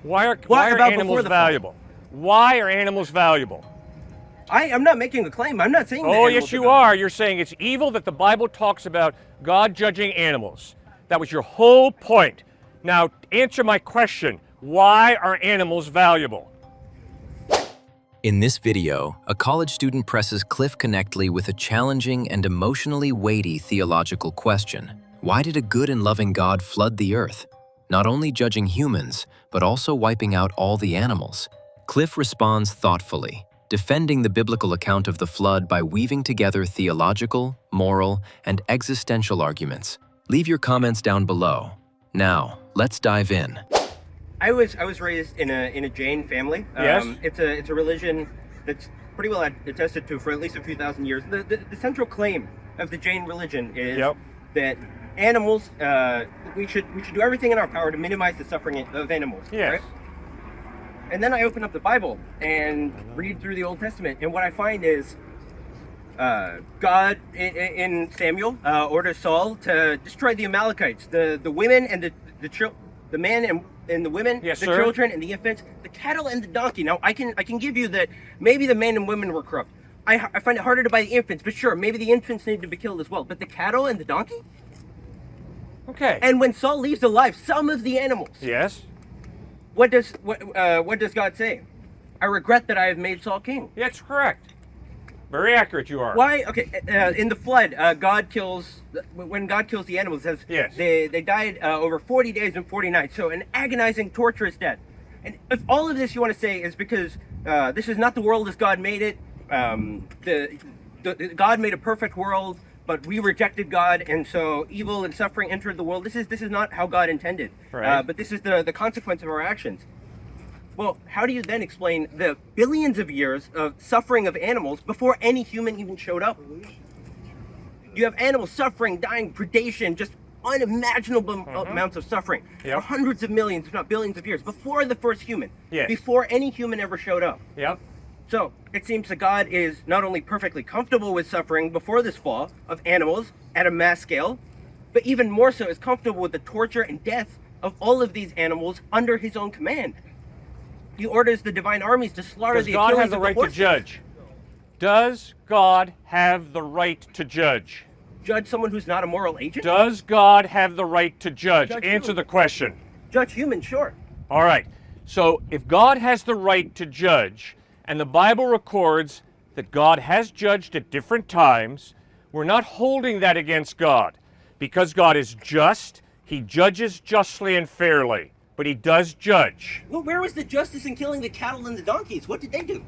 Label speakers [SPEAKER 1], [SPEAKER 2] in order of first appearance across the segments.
[SPEAKER 1] Why are
[SPEAKER 2] about
[SPEAKER 1] animals
[SPEAKER 2] before the fall?
[SPEAKER 1] valuable? Why are animals valuable?
[SPEAKER 2] I'm not making a claim. I'm not saying.
[SPEAKER 1] Oh, yes, you are. You're saying it's evil that the Bible talks about God judging animals. That was your whole point. Now, answer my question. Why are animals valuable?
[SPEAKER 3] In this video, a college student presses Cliffe Knechtle with a challenging and emotionally weighty theological question. Why did a good and loving God flood the earth, not only judging humans, but also wiping out all the animals? Cliffe responds thoughtfully, defending the biblical account of the flood by weaving together theological, moral, and existential arguments. Leave your comments down below. Now, let's dive in.
[SPEAKER 2] I was raised in a Jain family.
[SPEAKER 1] Yes.
[SPEAKER 2] It's a religion that's pretty well attested to for at least a few thousand years. The central claim of the Jain religion is that animals, we should do everything in our power to minimize the suffering of animals.
[SPEAKER 1] Yes.
[SPEAKER 2] Right? And then I open up the Bible and read through the Old Testament, and what I find is God in Samuel orders Saul to destroy the Amalekites, the women and the men and the women,
[SPEAKER 1] yes,
[SPEAKER 2] the
[SPEAKER 1] sir.
[SPEAKER 2] children and the infants, the cattle and the donkey. Now I can give you that maybe the men and women were corrupt. I find it harder to buy the infants, but sure, maybe the infants need to be killed as well. But the cattle and the donkey?
[SPEAKER 1] Okay.
[SPEAKER 2] And when Saul leaves alive some of the animals,
[SPEAKER 1] yes.
[SPEAKER 2] What does God say? I regret that I have made Saul king.
[SPEAKER 1] That's correct. Very accurate you are.
[SPEAKER 2] Why? Okay, in the flood, when God kills the animals, it says
[SPEAKER 1] yes.
[SPEAKER 2] they died over 40 days and 40 nights. So an agonizing, torturous death. And if all of this you want to say is because this is not the world as God made it, God made a perfect world, but we rejected God, and so evil and suffering entered the world. This is not how God intended.
[SPEAKER 1] Right.
[SPEAKER 2] But this is the consequence of our actions. Well, how do you then explain the billions of years of suffering of animals before any human even showed up? You have animals suffering, dying, predation, just unimaginable amounts of suffering for hundreds of millions, if not billions of years, before the first human, before any human ever showed up.
[SPEAKER 1] Yep.
[SPEAKER 2] So it seems that God is not only perfectly comfortable with suffering before this fall of animals at a mass scale, but even more so is comfortable with the torture and death of all of these animals under his own command. He orders the divine armies to slaughter the
[SPEAKER 1] Does God have the
[SPEAKER 2] Achilles
[SPEAKER 1] right to judge? Does God have the right to judge?
[SPEAKER 2] Judge someone who's not a moral agent?
[SPEAKER 1] Does God have the right to judge? Answer
[SPEAKER 2] who?
[SPEAKER 1] the question.
[SPEAKER 2] Judge humans, sure.
[SPEAKER 1] All right. So if God has the right to judge, and the Bible records that God has judged at different times, we're not holding that against God. Because God is just, he judges justly and fairly. But he does judge.
[SPEAKER 2] Well, where was the justice in killing the cattle and the donkeys? What did they do?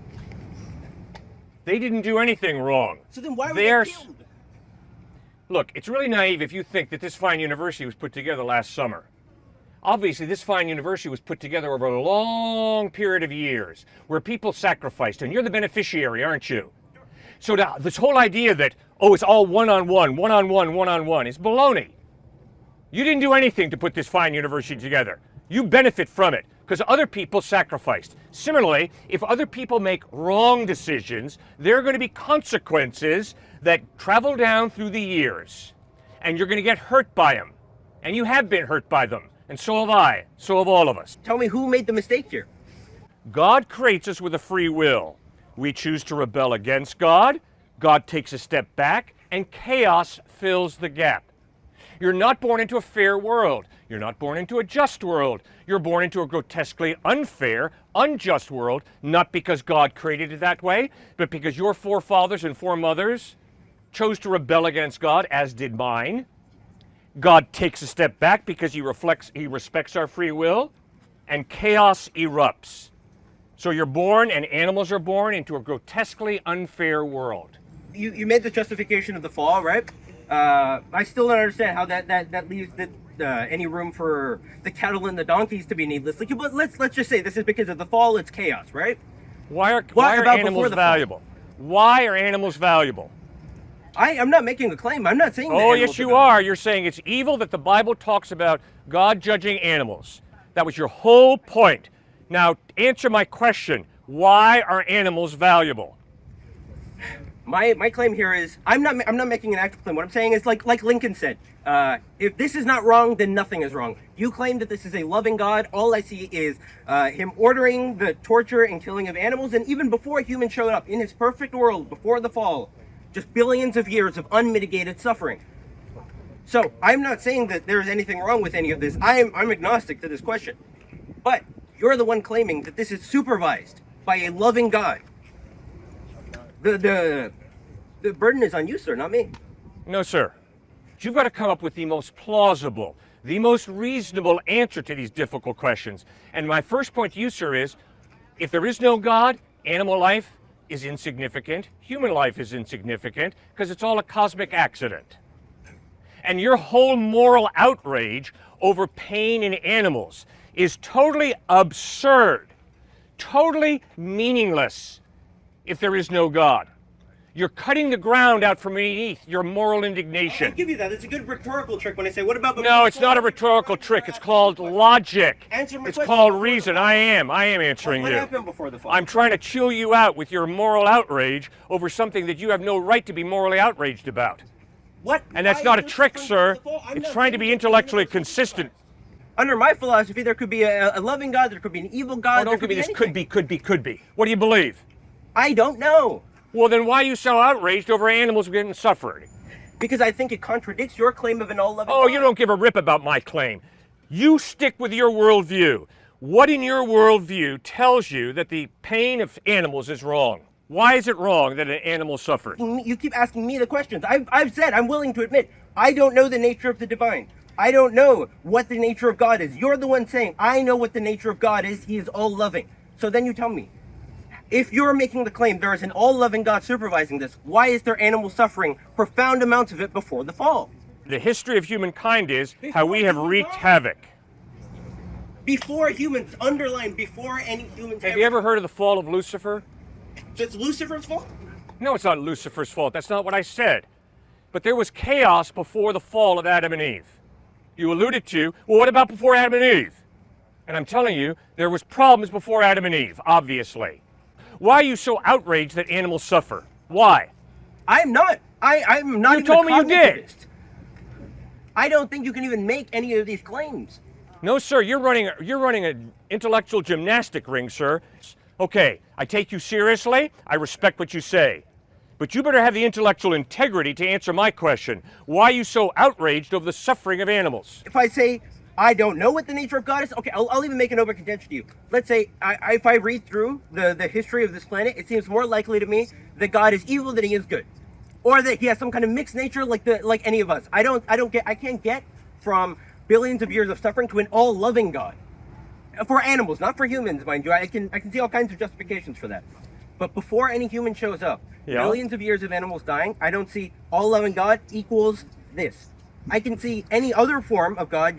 [SPEAKER 1] They didn't do anything wrong.
[SPEAKER 2] So then why were they killed?
[SPEAKER 1] Look, it's really naive if you think that this fine university was put together last summer. Obviously, this fine university was put together over a long period of years where people sacrificed, and you're the beneficiary, aren't you? So this whole idea that, oh, it's all one-on-one, one-on-one, one-on-one is baloney. You didn't do anything to put this fine university together. You benefit from it because other people sacrificed. Similarly, if other people make wrong decisions, there are going to be consequences that travel down through the years. And you're going to get hurt by them. And you have been hurt by them. And so have I. So have all of us.
[SPEAKER 2] Tell me who made the mistake here.
[SPEAKER 1] God creates us with a free will. We choose to rebel against God. God takes a step back, and chaos fills the gap. You're not born into a fair world. You're not born into a just world. You're born into a grotesquely unfair, unjust world, not because God created it that way, but because your forefathers and foremothers chose to rebel against God, as did mine. God takes a step back because he respects our free will, and chaos erupts. So you're born, and animals are born, into a grotesquely unfair world.
[SPEAKER 2] You made the justification of the fall, right? I still don't understand how that leaves any room for the cattle and the donkeys to be needless. Like, but let's just say this is because of the fall. It's chaos, right?
[SPEAKER 1] Why are animals valuable? Why are animals valuable?
[SPEAKER 2] I'm not making a claim. I'm not saying.
[SPEAKER 1] Oh, yes, you are. You're saying it's evil that the Bible talks about God judging animals. That was your whole point. Now, answer my question. Why are animals valuable?
[SPEAKER 2] My claim here is I'm not making an active claim. What I'm saying is like Lincoln said, if this is not wrong, then nothing is wrong. You claim that this is a loving God. All I see is him ordering the torture and killing of animals, and even before humans showed up in his perfect world, before the fall, just billions of years of unmitigated suffering. So I'm not saying that there's anything wrong with any of this. I'm agnostic to this question, but you're the one claiming that this is supervised by a loving God. The burden is on you, sir, not me.
[SPEAKER 1] No, sir. You've got to come up with the most plausible, the most reasonable answer to these difficult questions. And my first point to you, sir, is if there is no God, animal life is insignificant, human life is insignificant, because it's all a cosmic accident. And your whole moral outrage over pain in animals is totally absurd, totally meaningless if there is no God. You're cutting the ground out from beneath your moral indignation.
[SPEAKER 2] I'll give you that. It's a good rhetorical trick when I say, what about...
[SPEAKER 1] No, it's not a rhetorical trick. It's called logic.
[SPEAKER 2] Answer my
[SPEAKER 1] it's
[SPEAKER 2] question.
[SPEAKER 1] called reason. I am answering
[SPEAKER 2] What
[SPEAKER 1] you.
[SPEAKER 2] happened before the fall?
[SPEAKER 1] I'm trying to chill you out with your moral outrage over something that you have no right to be morally outraged about.
[SPEAKER 2] What?
[SPEAKER 1] And that's not a trick, sir. It's trying to be intellectually consistent.
[SPEAKER 2] Under my philosophy, there could be a loving God, there could be an evil God.
[SPEAKER 1] Oh, don't give me this could be. What do you believe?
[SPEAKER 2] I don't know.
[SPEAKER 1] Well, then why are you so outraged over animals getting suffered?
[SPEAKER 2] Because I think it contradicts your claim of an all-loving
[SPEAKER 1] Oh,
[SPEAKER 2] God.
[SPEAKER 1] you don't give a rip about my claim. You stick with your worldview. What in your worldview tells you that the pain of animals is wrong? Why is it wrong that an animal suffers?
[SPEAKER 2] You keep asking me the questions. I've said, I'm willing to admit, I don't know the nature of the divine. I don't know what the nature of God is. You're the one saying, I know what the nature of God is. He is all-loving. So then you tell me, if you're making the claim there is an all-loving God supervising this, why is there animal suffering, profound amounts of it, before the fall?
[SPEAKER 1] The history of humankind is how we have wreaked havoc.
[SPEAKER 2] Before humans, underline, before any humans...
[SPEAKER 1] Have you ever heard of the fall of Lucifer?
[SPEAKER 2] So it's Lucifer's fault?
[SPEAKER 1] No, it's not Lucifer's fault. That's not what I said. But there was chaos before the fall of Adam and Eve. You alluded to, well, what about before Adam and Eve? And I'm telling you, there was problems before Adam and Eve, obviously. Why are you so outraged that animals suffer? Why?
[SPEAKER 2] I'm not. I'm not.
[SPEAKER 1] You told me you did.
[SPEAKER 2] I don't think you can even make any of these claims.
[SPEAKER 1] No, sir. You're running an intellectual gymnastic ring, sir. Okay, I take you seriously. I respect what you say. But you better have the intellectual integrity to answer my question. Why are you so outraged over the suffering of animals?
[SPEAKER 2] If I say I don't know what the nature of God is, okay, I'll even make an open contention to you. Let's say if I read through the history of this planet, it seems more likely to me that God is evil than he is good, or that he has some kind of mixed nature like any of us. I can't get from billions of years of suffering to an all-loving God. For animals, not for humans, mind you. I can see all kinds of justifications for that. But before any human shows up, billions of years of animals dying, I don't see all-loving God equals this. I can see any other form of God,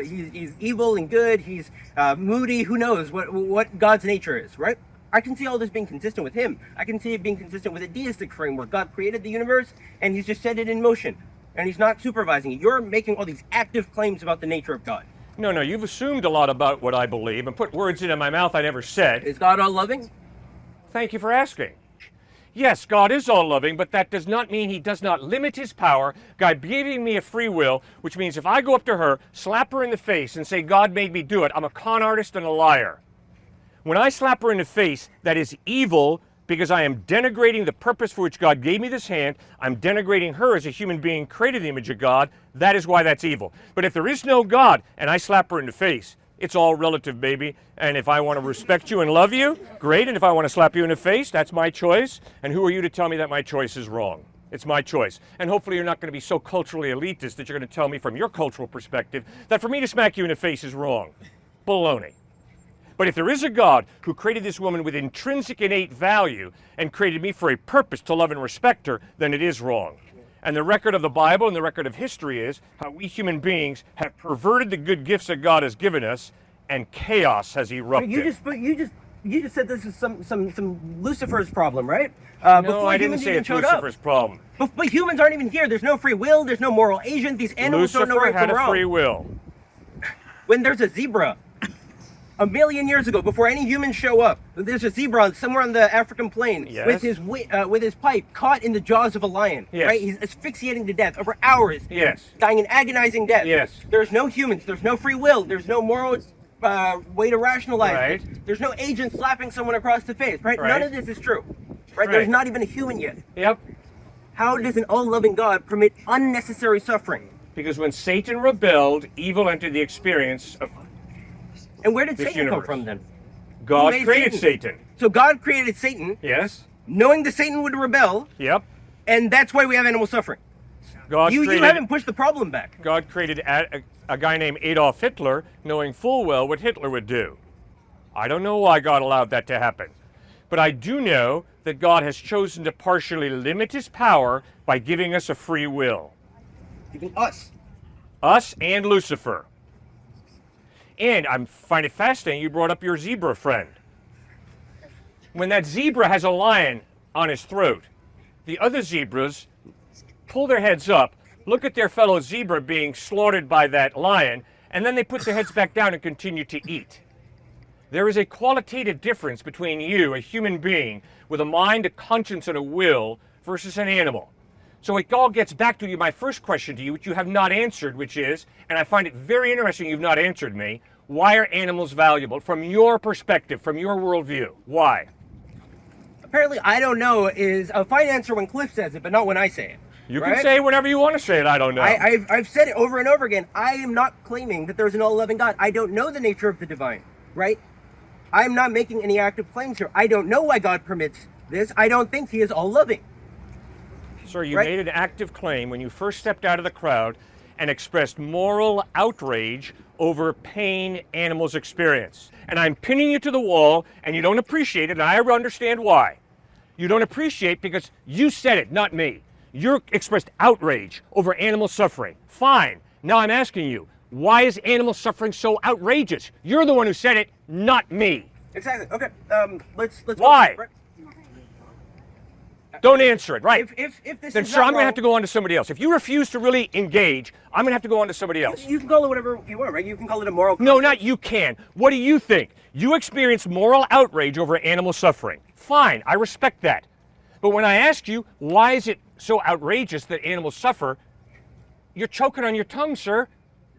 [SPEAKER 2] he's evil and good, he's moody, who knows what God's nature is, right? I can see all this being consistent with him. I can see it being consistent with a deistic framework. God created the universe, and he's just set it in motion, and he's not supervising it. You're making all these active claims about the nature of God.
[SPEAKER 1] No, you've assumed a lot about what I believe and put words into my mouth I never said.
[SPEAKER 2] Is God all-loving?
[SPEAKER 1] Thank you for asking. Yes, God is all-loving, but that does not mean he does not limit his power by giving me a free will, which means if I go up to her, slap her in the face, and say, God made me do it, I'm a con artist and a liar. When I slap her in the face, that is evil because I am denigrating the purpose for which God gave me this hand. I'm denigrating her as a human being created in the image of God. That is why that's evil. But if there is no God and I slap her in the face, it's all relative, baby. And if I want to respect you and love you, great. And if I want to slap you in the face, that's my choice. And who are you to tell me that my choice is wrong? It's my choice. And hopefully you're not going to be so culturally elitist that you're going to tell me from your cultural perspective that for me to smack you in the face is wrong. Baloney. But if there is a God who created this woman with intrinsic innate value and created me for a purpose to love and respect her, then it is wrong. And the record of the Bible and the record of history is how we human beings have perverted the good gifts that God has given us, and chaos has erupted.
[SPEAKER 2] You just said this is some Lucifer's problem, right?
[SPEAKER 1] No, I didn't say it's Lucifer's problem.
[SPEAKER 2] But humans aren't even here. There's no free will. There's no moral agent. These animals don't know right from wrong.
[SPEAKER 1] Lucifer had a free will.
[SPEAKER 2] When there's a zebra a million years ago, before any humans show up, there's a zebra somewhere on the African plain
[SPEAKER 1] Yes.
[SPEAKER 2] with his pipe caught in the jaws of a lion.
[SPEAKER 1] Yes.
[SPEAKER 2] Right? He's asphyxiating to death over hours.
[SPEAKER 1] Yes.
[SPEAKER 2] Dying an agonizing death.
[SPEAKER 1] Yes.
[SPEAKER 2] There's no humans. There's no free will. There's no moral way to rationalize
[SPEAKER 1] Right.
[SPEAKER 2] it. There's no agent slapping someone across the face. Right?
[SPEAKER 1] Right.
[SPEAKER 2] None of this is true. Right?
[SPEAKER 1] Right.
[SPEAKER 2] There's not even a human yet.
[SPEAKER 1] Yep.
[SPEAKER 2] How does an all-loving God permit unnecessary suffering?
[SPEAKER 1] Because when Satan rebelled, evil entered the experience of
[SPEAKER 2] And where did
[SPEAKER 1] this
[SPEAKER 2] Satan
[SPEAKER 1] universe.
[SPEAKER 2] come from then?
[SPEAKER 1] God
[SPEAKER 2] made
[SPEAKER 1] created
[SPEAKER 2] Satan?
[SPEAKER 1] Satan.
[SPEAKER 2] So God created Satan,
[SPEAKER 1] Yes.
[SPEAKER 2] knowing that Satan would rebel,
[SPEAKER 1] Yep.
[SPEAKER 2] and that's why we have animal suffering.
[SPEAKER 1] God
[SPEAKER 2] You
[SPEAKER 1] created.
[SPEAKER 2] haven't pushed the problem back.
[SPEAKER 1] God created a guy named Adolf Hitler, knowing full well what Hitler would do. I don't know why God allowed that to happen, but I do know that God has chosen to partially limit his power by giving us a free will.
[SPEAKER 2] Even us.
[SPEAKER 1] Us and Lucifer. And I find it fascinating you brought up your zebra friend. When that zebra has a lion on his throat, the other zebras pull their heads up, look at their fellow zebra being slaughtered by that lion, and then they put their heads back down and continue to eat. There is a qualitative difference between you, a human being, with a mind, a conscience, and a will, versus an animal. So it all gets back to you, my first question to you, which you have not answered, which is, and I find it very interesting you've not answered me, why are animals valuable from your perspective, from your worldview? Why?
[SPEAKER 2] Apparently, I don't know is a fine answer when Cliff says it, but not when I say it.
[SPEAKER 1] You
[SPEAKER 2] right?
[SPEAKER 1] can say whenever you want to say it, I don't know.
[SPEAKER 2] I've said it over and over again. I am not claiming that there's an all-loving God. I don't know the nature of the divine, right? I'm not making any active claims here. I don't know why God permits this. I don't think he is all-loving.
[SPEAKER 1] Sir, you
[SPEAKER 2] right?
[SPEAKER 1] made an active claim when you first stepped out of the crowd and expressed moral outrage over pain animals experience. And I'm pinning you to the wall, and you don't appreciate it, and I understand why. You don't appreciate because you said it, not me. You expressed outrage over animal suffering. Fine. Now I'm asking you, why is animal suffering so outrageous? You're the one who said it, not me.
[SPEAKER 2] Exactly. Okay. Let's.
[SPEAKER 1] Why?
[SPEAKER 2] Go, right?
[SPEAKER 1] Don't answer it, right?
[SPEAKER 2] If this
[SPEAKER 1] Then,
[SPEAKER 2] is
[SPEAKER 1] sir,
[SPEAKER 2] not
[SPEAKER 1] I'm going to
[SPEAKER 2] wrong-
[SPEAKER 1] have to go on to somebody else. If you refuse to really engage, I'm going to have to go on to somebody else.
[SPEAKER 2] You can call it whatever you want, right? You can call it a moral.
[SPEAKER 1] No, not you can. What do you think? You experience moral outrage over animal suffering. Fine, I respect that. But when I ask you, why is it so outrageous that animals suffer, you're choking on your tongue, sir.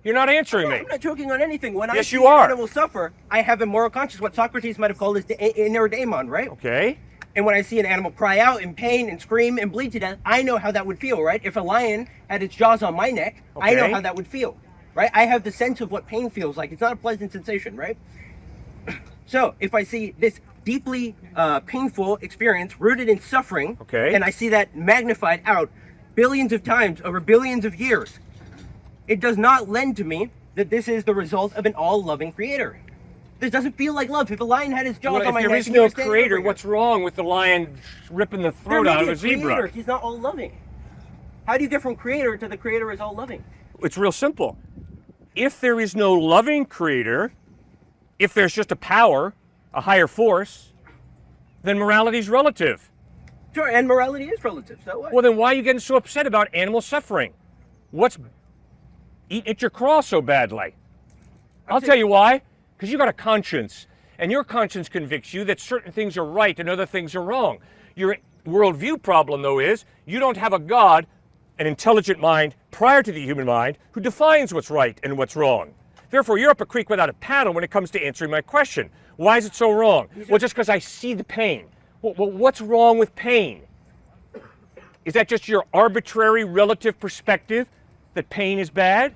[SPEAKER 1] You're not answering me.
[SPEAKER 2] I'm not joking on anything. When I
[SPEAKER 1] Yes,
[SPEAKER 2] see
[SPEAKER 1] you are.
[SPEAKER 2] animals suffer, I have a moral conscience. What Socrates might have called is the inner daemon, right?
[SPEAKER 1] Okay.
[SPEAKER 2] And when I see an animal cry out in pain and scream and bleed to death, I know how that would feel, right? If a lion had its jaws on my neck, I know
[SPEAKER 1] Okay.
[SPEAKER 2] how that would feel, right? I have the sense of what pain feels like. It's not a pleasant sensation, right? So if I see this deeply painful experience rooted in suffering,
[SPEAKER 1] Okay.
[SPEAKER 2] and I see that magnified out billions of times over billions of years, it does not lend to me that this is the result of an all-loving creator. This doesn't feel like love. If a lion had his jaws
[SPEAKER 1] Well,
[SPEAKER 2] on my
[SPEAKER 1] if
[SPEAKER 2] neck,
[SPEAKER 1] there is
[SPEAKER 2] he
[SPEAKER 1] no
[SPEAKER 2] was standing
[SPEAKER 1] creator,
[SPEAKER 2] over here.
[SPEAKER 1] what's wrong with the lion ripping the
[SPEAKER 2] There
[SPEAKER 1] throat
[SPEAKER 2] may
[SPEAKER 1] out
[SPEAKER 2] be
[SPEAKER 1] of a zebra?
[SPEAKER 2] creator. He's not all-loving. How do you get from creator to the creator is all-loving?
[SPEAKER 1] It's real simple. If there is no loving creator, if there's just a power, a higher force, then morality is relative.
[SPEAKER 2] Sure, and morality is relative, so what?
[SPEAKER 1] Well, then why are you getting so upset about animal suffering? What's eating at your craw so badly? I'll tell you why. Because you got a conscience, and your conscience convicts you that certain things are right and other things are wrong. Your worldview problem, though, is you don't have a God, an intelligent mind prior to the human mind, who defines what's right and what's wrong. Therefore, you're up a creek without a paddle when it comes to answering my question. Why is it so wrong? Well, just because I see the pain. Well, what's wrong with pain? Is that just your arbitrary relative perspective that pain is bad?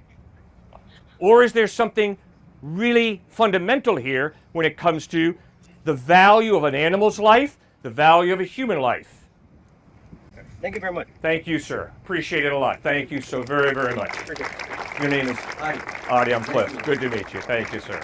[SPEAKER 1] Or is there something really fundamental here when it comes to the value of an animal's life, the value of a human life?
[SPEAKER 2] Thank you very much.
[SPEAKER 1] Thank you, sir. Appreciate it a lot. Thank you so very, very much. Your name is?
[SPEAKER 2] Bye.
[SPEAKER 1] Adi, I'm Cliff. Good to meet you. Thank you, sir.